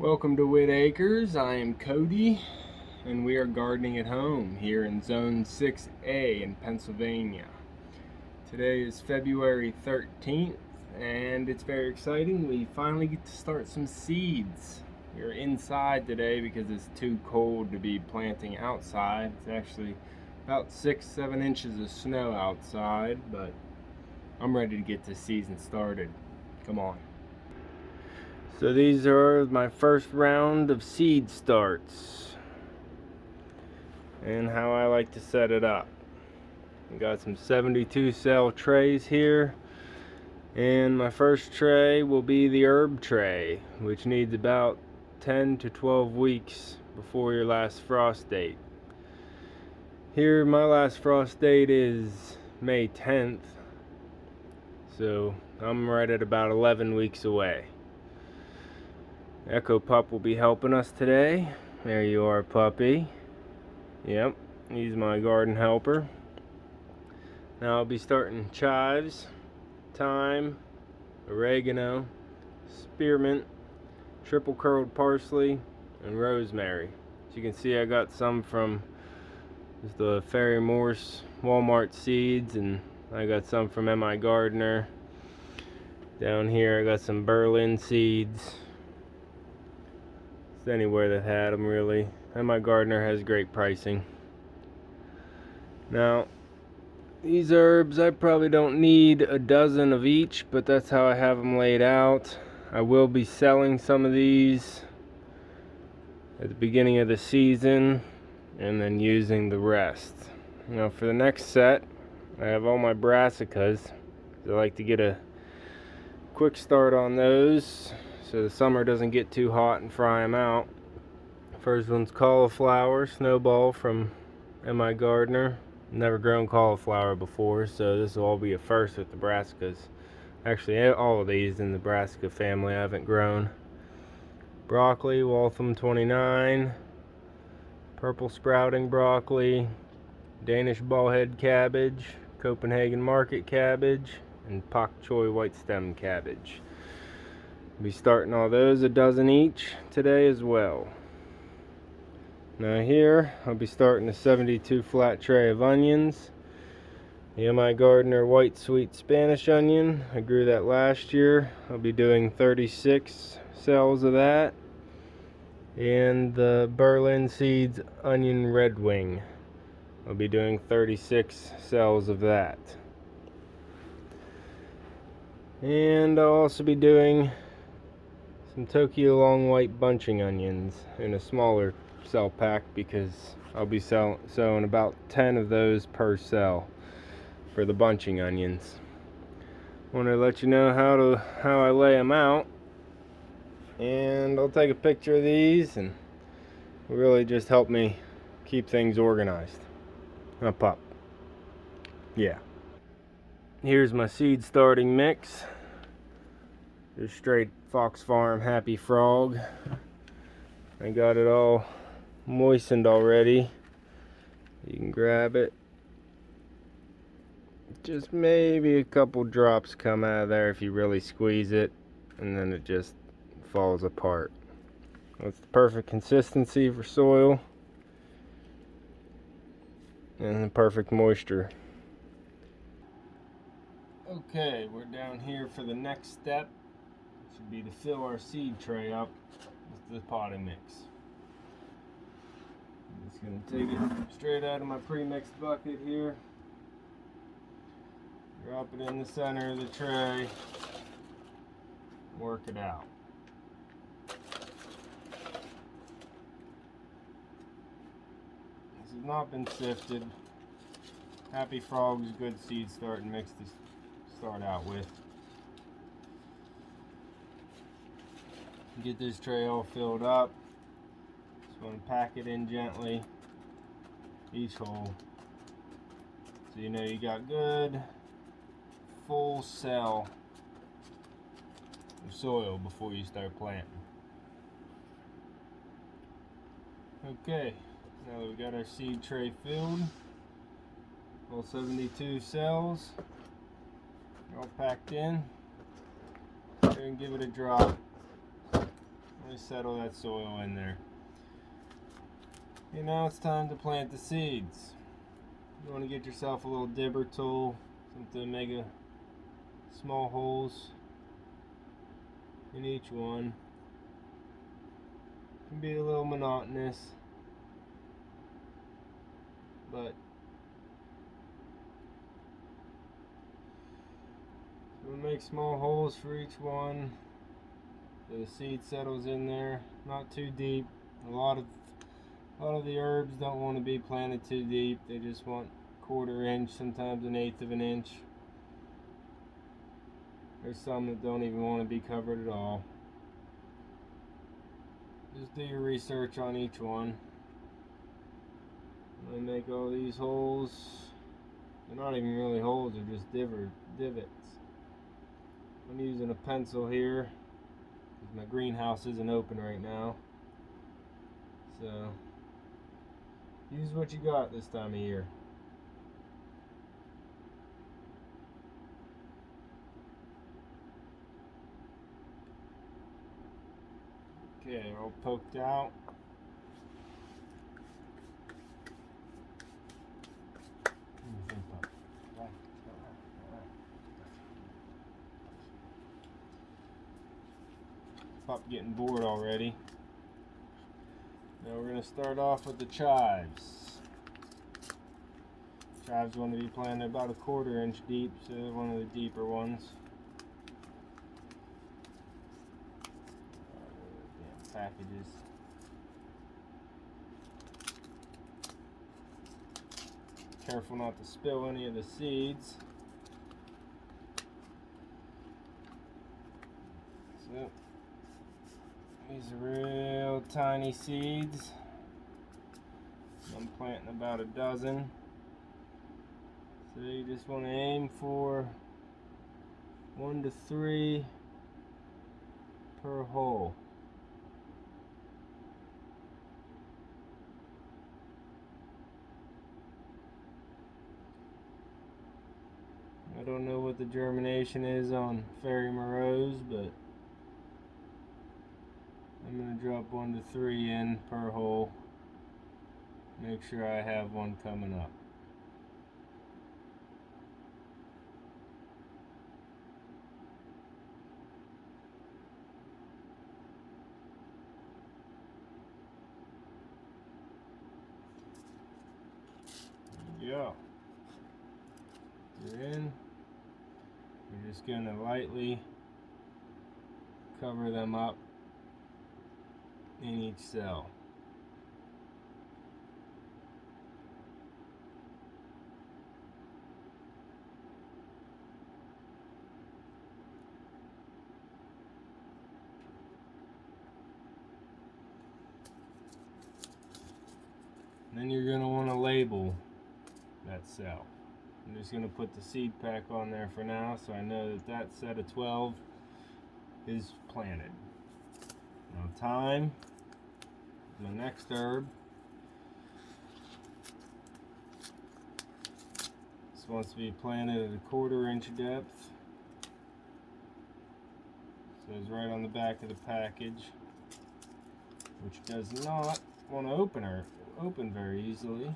Welcome to Wood Acres. I am Cody, and we are gardening at home here in Zone 6A in Pennsylvania. Today is February 13th, and it's very exciting. We finally get to start some seeds. We're inside today because it's too cold to be planting outside. It's actually about 6-7 inches of snow outside, but I'm ready to get this season started. Come on. So these are my first round of seed starts and how I like to set it up. We got some 72 cell trays here, and my first tray will be the herb tray, which needs about 10 to 12 weeks before your last frost date. Here my last frost date is May 10th, so I'm right at about 11 weeks away. Echo Pup will be helping us today. There you are, puppy. Yep, he's my garden helper. Now I'll be starting chives, thyme, oregano, spearmint, triple curled parsley, and rosemary. As you can see, I got some from the Ferry Morse Walmart seeds, and I got some from Migardener. Down here I got some Berlin seeds. Anywhere that had them, really. And Migardener has great pricing. Now these herbs, I probably don't need a dozen of each, but that's how I have them laid out. I will be selling some of these at the beginning of the season and then using the rest. Now for the next set, I have all my brassicas. I like to get a quick start on those so the summer doesn't get too hot and fry them out. First one's cauliflower, snowball from Migardener. Never grown cauliflower before, so this will all be a first with the brassicas. Actually, all of these in the brassica family I haven't grown. Broccoli, Waltham 29, purple sprouting broccoli, Danish ballhead cabbage, Copenhagen market cabbage, and pak choi white stem cabbage. Be starting all those a dozen each today as well. Now here I'll be starting a 72 flat tray of onions. The Migardener white sweet Spanish onion, I grew that last year. I'll be doing 36 cells of that. And the Berlin Seeds onion red wing, I'll be doing 36 cells of that. And I'll also be doing some Tokyo long white bunching onions in a smaller cell pack because I'll be sowing about 10 of those per cell for the bunching onions. I want to let you know how I lay them out, and I'll take a picture of these, and really just help me keep things organized. Pup. Yeah. Here's my seed starting mix. Just straight Fox Farm Happy Frog. I got it all moistened already. You can grab it. Just maybe a couple drops come out of there if you really squeeze it, and then it just falls apart. That's the perfect consistency for soil and the perfect moisture. Okay, we're down here for the next step. Should be to fill our seed tray up with the potting mix. I'm just going to take it straight out of my pre-mixed bucket here. Drop it in the center of the tray. Work it out. This has not been sifted. Happy Frog's a good seed starting mix to start out with. Get this tray all filled up. Just want to pack it in gently, each hole, so you know you got good full cell of soil before you start planting. Okay, now that we got our seed tray filled, all 72 cells all packed in, and give it a drop. Really settle that soil in there. Okay, now it's time to plant the seeds. You want to get yourself a little dibber tool, something to make a small holes in each one. It can be a little monotonous, but we'll make small holes for each one so the seed settles in there, not too deep. A lot of the herbs don't want to be planted too deep. They just want 1/4 inch, sometimes 1/8 of an inch. There's some that don't even want to be covered at all. Just do your research on each one. I'm going to make all these holes. They're not even really holes, they're just divots. I'm using a pencil here because my greenhouse isn't open right now. So use what you got this time of year. Okay, they're all poked out. Pop getting bored already. Now we're going to start off with the chives. Chives want to be planted about 1/4 inch deep, so they're one of the deeper ones. Damn packages. Careful not to spill any of the seeds. So these are real tiny seeds. I'm planting about 1 dozen. So you just want to aim for 1 to 3 per hole. I don't know what the germination is on Ferry Morse, but I'm going to drop 1 to 3 in per hole. Make sure I have one coming up. Yeah. You're in. You're just going to lightly cover them up in each cell. Then you're going to want to label that cell. I'm just going to put the seed pack on there for now so I know that that set of 12 is planted. Now thyme, my next herb. This wants to be planted at 1/4 inch depth. It says right on the back of the package, which does not want to open very easily.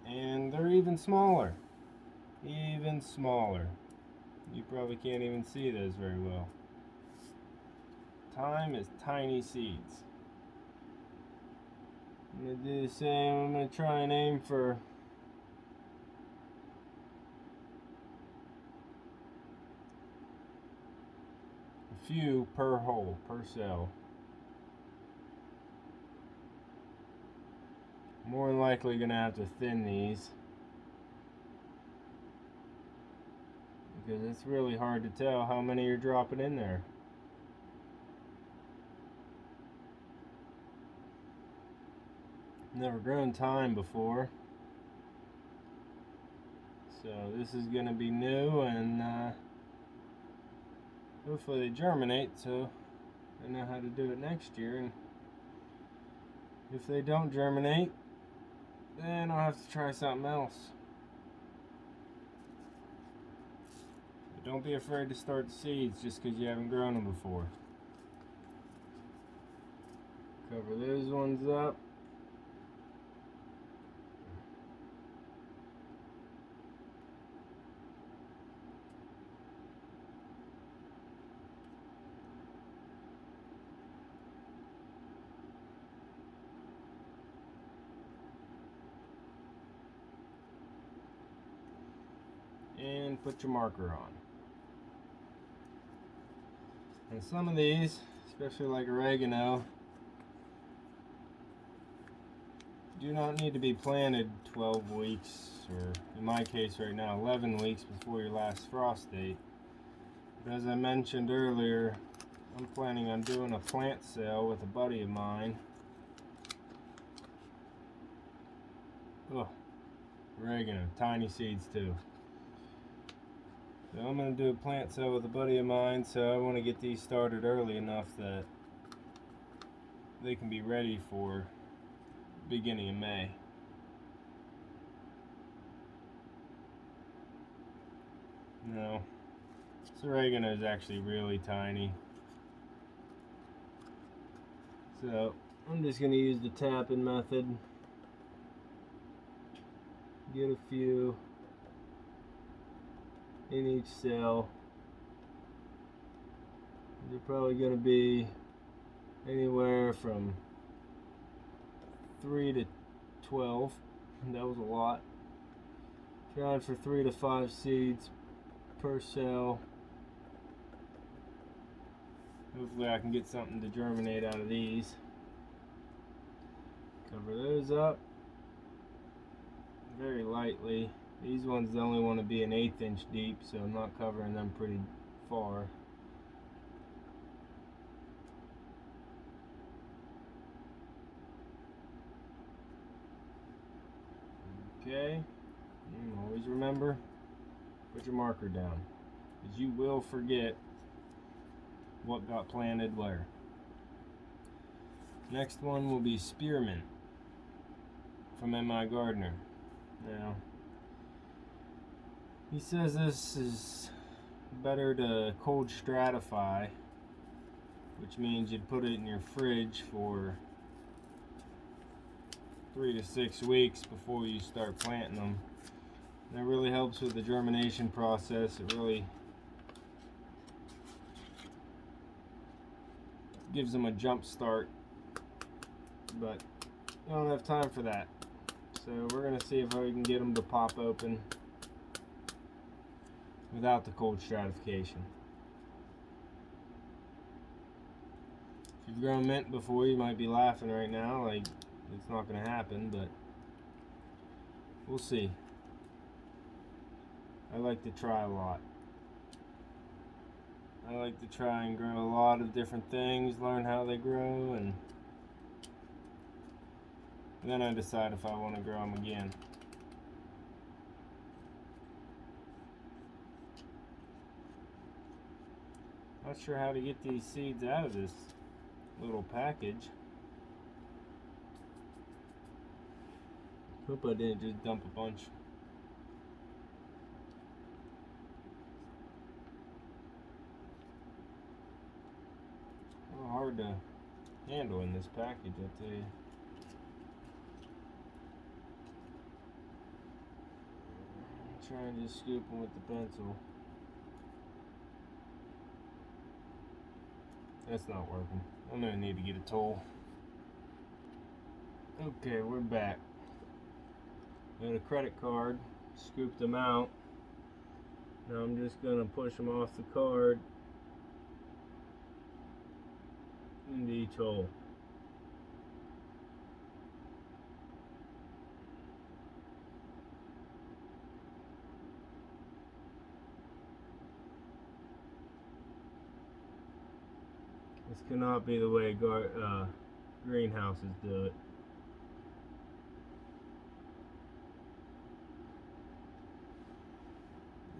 And they're even smaller. Even smaller. You probably can't even see those very well. Thyme is tiny seeds. I'm going to do the same. I'm going to try and aim for a few per hole, per cell. More than likely going to have to thin these because it's really hard to tell how many you're dropping in there. Never grown thyme before, so this is going to be new, and hopefully they germinate so I know how to do it next year. And if they don't germinate, then I'll have to try something else. don't be afraid to start seeds just because you haven't grown them before. Cover those ones up. And put your marker on. And some of these, especially like oregano, do not need to be planted 12 weeks, or in my case right now 11 weeks before your last frost date. But as I mentioned earlier, I'm planning on doing a plant sale with a buddy of mine. Oh, oregano, tiny seeds too. So I'm going to do a plant sale with a buddy of mine, so I want to get these started early enough that they can be ready for beginning of May. No, this oregano is actually really tiny. So I'm just going to use the tapping method. Get a few in each cell. They're probably going to be anywhere from 3 to 12. That was a lot. Trying for 3 to 5 seeds per cell. Hopefully I can get something to germinate out of these. Cover those up very lightly. These ones only want to be an 1/8 inch deep, so I'm not covering them pretty far. Okay, and always remember, put your marker down, because you will forget what got planted where. Next one will be Spearmint from Migardener. Now, he says this is better to cold stratify, which means you'd put it in your fridge for 3 to 6 weeks before you start planting them. That really helps with the germination process. It really gives them a jump start, but I don't have time for that. So we're going to see if I can get them to pop open without the cold stratification. If you've grown mint before, you might be laughing right now, like it's not going to happen, but we'll see. I like to try a lot. I like to try and grow a lot of different things, learn how they grow, and then I decide if I want to grow them again. Not sure how to get these seeds out of this little package. Hope I didn't just dump a bunch. A little hard to handle in this package, I tell you. Try and just scoop them with the pencil. That's not working. I'm gonna need to get a tool. Okay, we're back. Got a credit card, scooped them out. Now I'm just gonna push them off the card into each hole. This cannot be the way greenhouses do it.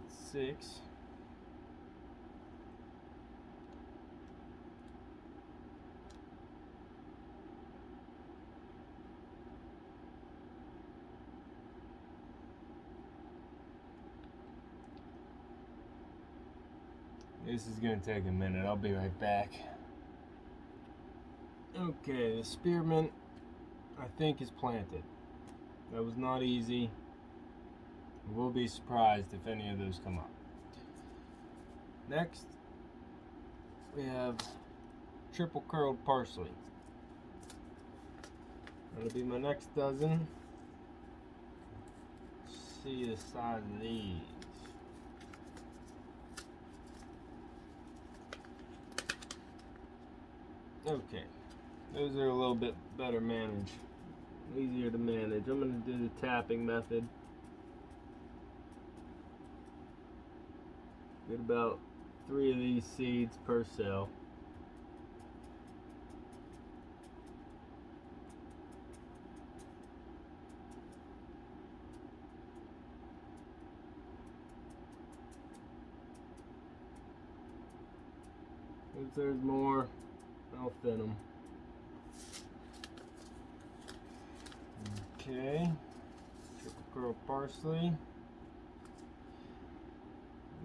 It's 6. This is gonna take a minute. I'll be right back. Okay, the spearmint I think is planted. That was not easy. We'll be surprised if any of those come up. Next, we have triple curled parsley. That'll be my next dozen. Let's see the size of these. Okay, those are a little bit better managed, easier to manage. I'm going to do the tapping method. Get about 3 of these seeds per cell. If there's more, I'll thin them. Okay, triple curl parsley.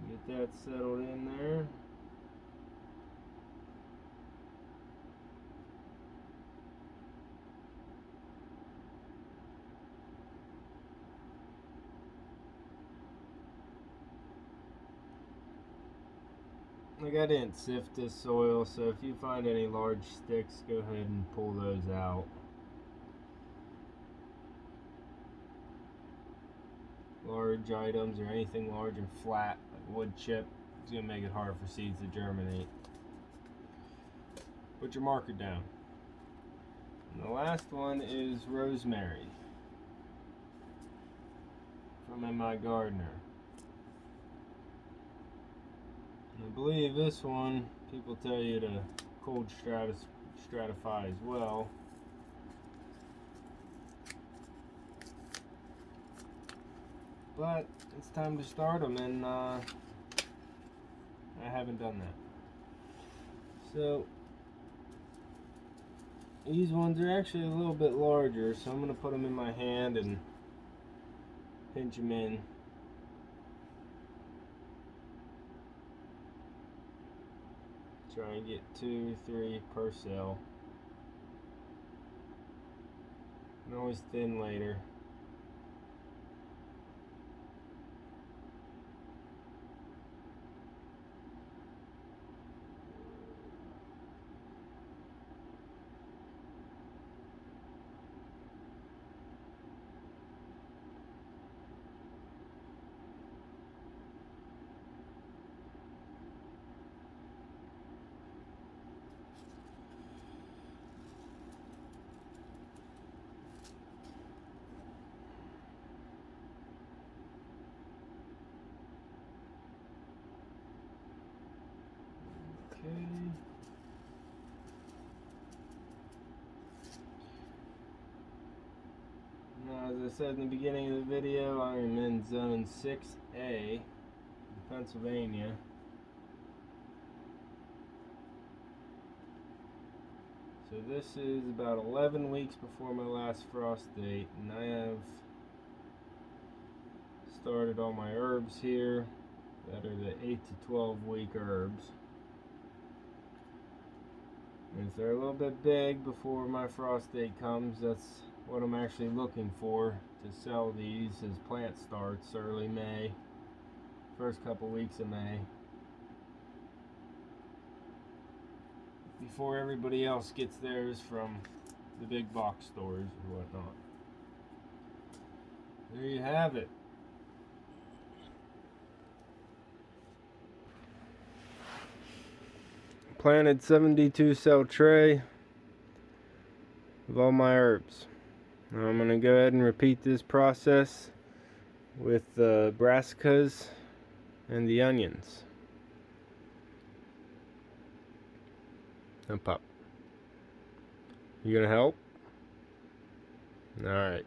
Get that settled in there. Like, I didn't sift this soil, so if you find any large sticks, go ahead and pull those out. Large items or anything large and flat, like wood chip, is going to make it hard for seeds to germinate. Put your marker down. And the last one is rosemary from Migardener. I believe this one, people tell you to cold stratify as well. But it's time to start them, and I haven't done that. So these ones are actually a little bit larger, so I'm going to put them in my hand and pinch them in. Try and get 2, 3 per cell. You can always thin later. Now, as I said in the beginning of the video, I am in Zone 6A in Pennsylvania. So this is about 11 weeks before my last frost date, and I have started all my herbs here that are the 8 to 12 week herbs. And if they're a little bit big before my frost date comes, that's what I'm actually looking for to sell these as plant starts early May, first couple weeks of May, before everybody else gets theirs from the big box stores or whatnot. There you have it. Planted 72 cell tray of all my herbs. Now I'm going to go ahead and repeat this process with the brassicas and the onions. Now pop. You gonna help? Alright.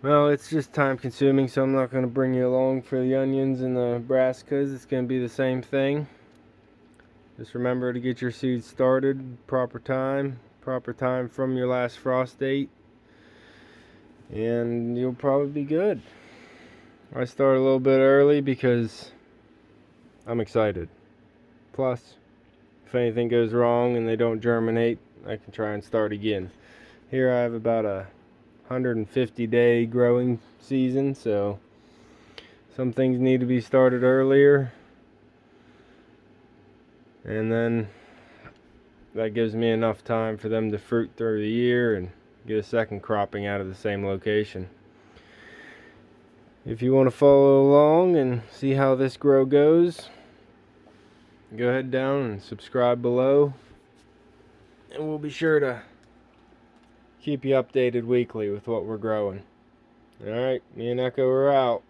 Well, it's just time consuming, so I'm not going to bring you along for the onions and the brassicas. It's going to be the same thing. Just remember to get your seeds started proper time from your last frost date, and you'll probably be good. I start a little bit early because I'm excited. Plus, if anything goes wrong and they don't germinate, I can try and start again. Here I have about a 150-day growing season, so some things need to be started earlier, and then that gives me enough time for them to fruit through the year and get a second cropping out of the same location. If you want to follow along and see how this grow goes, go ahead down and subscribe below, and we'll be sure to keep you updated weekly with what we're growing. Alright, me and Echo are out.